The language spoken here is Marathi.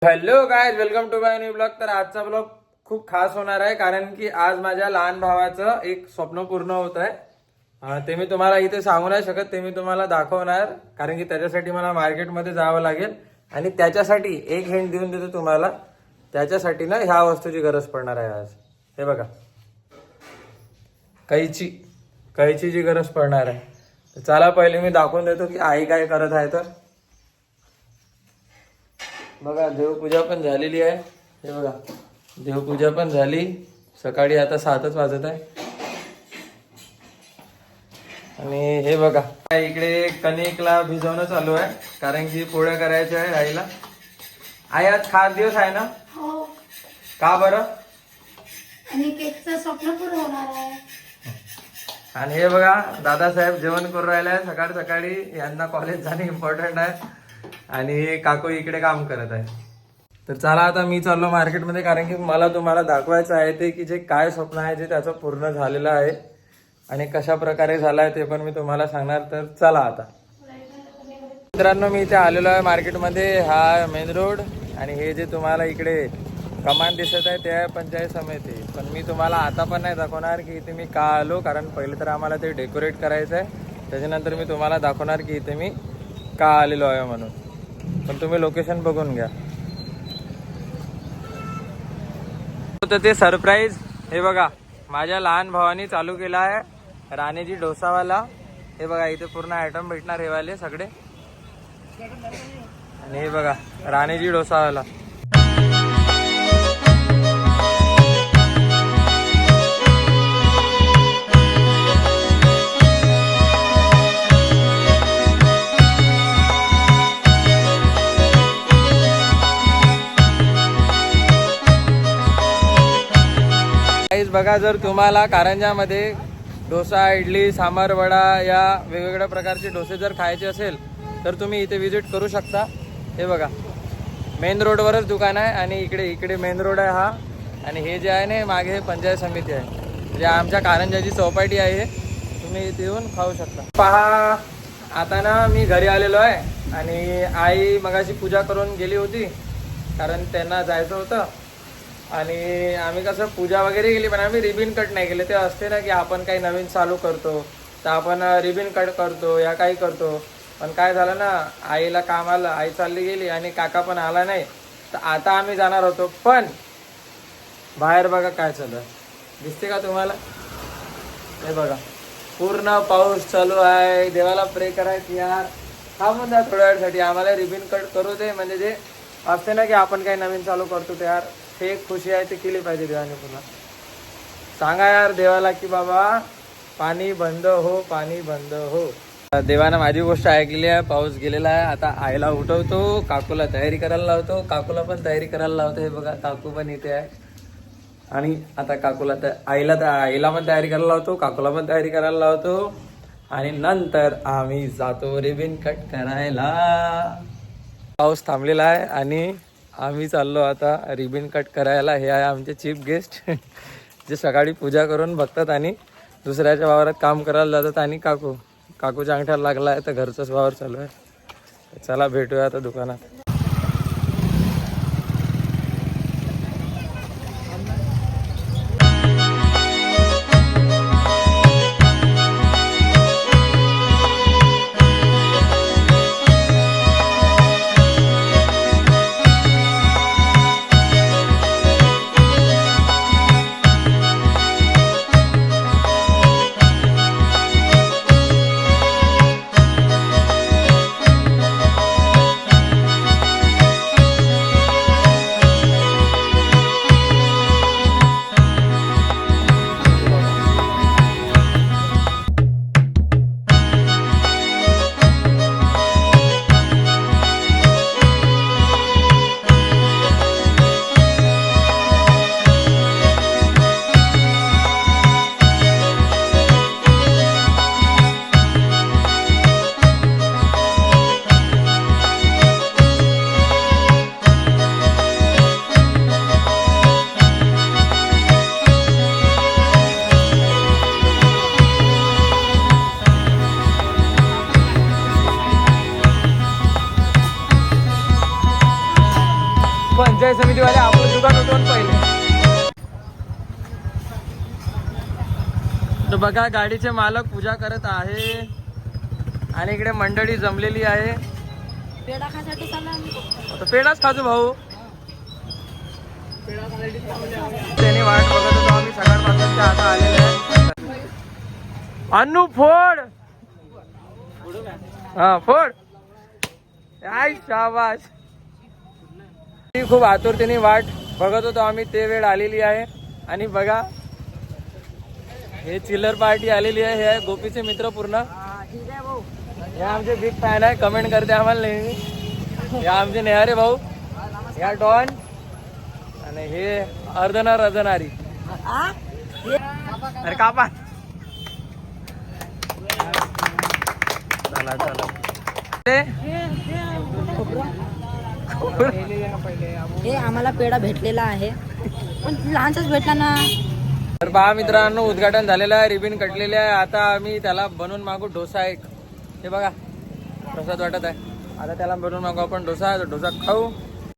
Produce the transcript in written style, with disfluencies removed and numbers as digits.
Hello guys, welcome to my new blog. तर आजचा ब्लॉग खूप खास होणार आहे कारण की आज माझ्या लहान भावाचं एक स्वप्न पूर्ण होत आहे. ते मी तुम्हाला इथे सांगू नाही शकत, ते मी तुम्हाला दाखवणार कारण की त्याच्यासाठी मला मार्केटमध्ये जावं लागेल आणि त्याच्यासाठी एक हिंट देऊन देतो तुम्हाला. त्याच्यासाठी ना ह्या वस्तूची गरज पडणार आहे आज. हे बघा, कैचीची गरज पडणार आहे. तर चला पहिले मी दाखवून देतो की आई काय करत आहे. तर बघा, देवपूजा पण झालेली आहे. हे बघा, देवपूजा पण झाली. सकाळी आता 7च वाजत आहे. आणि हे बघा, इकडे कणिकला भिजवणं चालू आहे कारण की पोळ्या करायच्या आहे आईला. आई आज खास दिवस आहे ना? हो. का बरं? आणि केकचं स्वप्न पूर्ण होणार आहे. आणि हे बघा, दादासाहेब जेवण करून राहिले आहे सकाळ सकाळी. यांना कॉलेज जाणे इम्पॉर्टंट आहे आणि काकू इकडे काम करत आहे. तर चला आता मी चाललो मार्केटमध्ये कारण की मला तुम्हाला दाखवायचं आहे ते की जे काय स्वप्न आहे जे त्याचं पूर्ण झालेलं आहे आणि कशा प्रकारे झालं आहे ते पण मी तुम्हाला सांगणार. तर चला आता मित्रांनो, मी इथे आलेलो आहे मार्केटमध्ये. हा मेन रोड आणि हे जे तुम्हाला इकडे कमान दिसत आहे ते आहे पंचायत समिती. पण मी तुम्हाला आता पण नाही दाखवणार की इथे मी का आलो, कारण पहिले तर आम्हाला ते डेकोरेट करायचं आहे. त्याच्यानंतर मी तुम्हाला दाखवणार की इथे मी का आलेलो आहे म्हणून. पण तुम्ही लोकेशन बघून घ्या. तर ते सरप्राईज हे बघा, माझ्या लहान भावानी चालू केला आहे राणेजी डोसावाला. हे बघा, इथे पूर्ण आयटम भेटणार हे वाले सगळे. आणि हे बघा, राणेजी डोसावाला. बघा, जर तुम्हाला कारंजामध्ये डोसा, इडली, सांबार, वडा या वेगवेगळ्या प्रकारचे डोसे जर खायचे असेल तर तुम्ही इथे विजिट करू शकता. हे बघा, मेन रोडवरच दुकान आहे आणि इकडे मेन रोड आहे हा. आणि हे जे आहे ना मागे हे पंचायत समिती आहे, म्हणजे आमच्या कारंजाची चौपाटी आहे. तुम्ही इथे येऊन खाऊ शकता. पहा, आता ना मी घरी आलेलो आहे आणि आई मगाशी पूजा करून गेली होती कारण त्यांना जायचं होतं. आणि आम्ही कसं पूजा वगैरे केली पण आम्ही रिबिन कट नाही केले. ते असते ना की आपण काही नवीन चालू करतो तर आपण रिबिन कट करतो या काही करतो. पण काय झालं ना, आईला काम आलं, आई चालली गेली आणि काका पण आला नाही. तर आता आम्ही जाणार होतो, पण बाहेर बघा काय चालू आहे, दिसते का तुम्हाला? हे बघा, पूर्ण पाऊस चालू आहे. देवाला प्रे करायची यार, थांबून जा थोड्या वेळसाठी, आम्हाला रिबिन कट करू दे. म्हणजे जे असते ना की आपण काही नवीन चालू करतो ते यार, ते एक खुशी आहे, ते केली पाहिजे देवाने. पुन्हा सांगा यार देवाला की बाबा पाणी बंद हो, पाणी बंद हो. देवानं माझी गोष्ट ऐकलेली आहे. पाऊस गेलेला आहे. आता आईला उठवतो, काकूला तयारी करायला लावतो, काकूला पण तयारी करायला लावतो. हे बघा, काकू पण इथे आहे. आणि आता काकूला आईला पण तयारी करायला लावतो, काकूला पण तयारी करायला लावतो. आणि नंतर आम्ही जातो रिबिन कट करायला. पाऊस थांबलेला आहे आणि आम्ही चाललो आता रिबिन कट करायला. हे आहे आमचे चीफ गेस्ट जे सकाळी पूजा करून बघतात आणि दुसऱ्याच्या वावरात काम करायला जातात. आणि काकूच्या अंगठ्याला लागला आहे तर घरचाच वावर चालू आहे. चला भेटूया आता दुकानात. पंचायत समितीवाले आपलं दुकान उठवून पहिले. तर बघा गाडीचे मालक पूजा करत आहे आणि इकडे मंडळी जमलेली आहे. पेढा खासाठी चालला आम्ही. आता पेढाच खाजू भाऊ. त्याने वाट बघत होतो आम्ही सकाळपासून ते आता आलेले आहे. अन्नू फोड. हा फोड. आय शाबाश. खूप आतुरतेने वाट बघत होतो आम्ही, ते वेळ आलेली आहे. आणि बघा हे चिल्लर पार्टी आलेली आहे. हे आहे गोपीचे मित्र पूर्ण. हे आमचे बिग फॅन आहे, कमेंट करते आम्हाला नेहमी. हे आमचे नेहारे भाऊ, या डॉन आणि हे अर्धनार अर्धनारी. अरे कापा. चला चला हे आम्हाला पेढा भेटलेला आहे, पण लहानचाच भेटला ना. तर पहा मित्रांनो, उद्घाटन झालेलं आहे, रिबिन कटलेले आहे. आता आम्ही त्याला बनवून मागू डोसा एक. हे बघा प्रसाद वाटत आहे. आता त्याला बनवून मागू आपण डोसा. डोसा खाऊ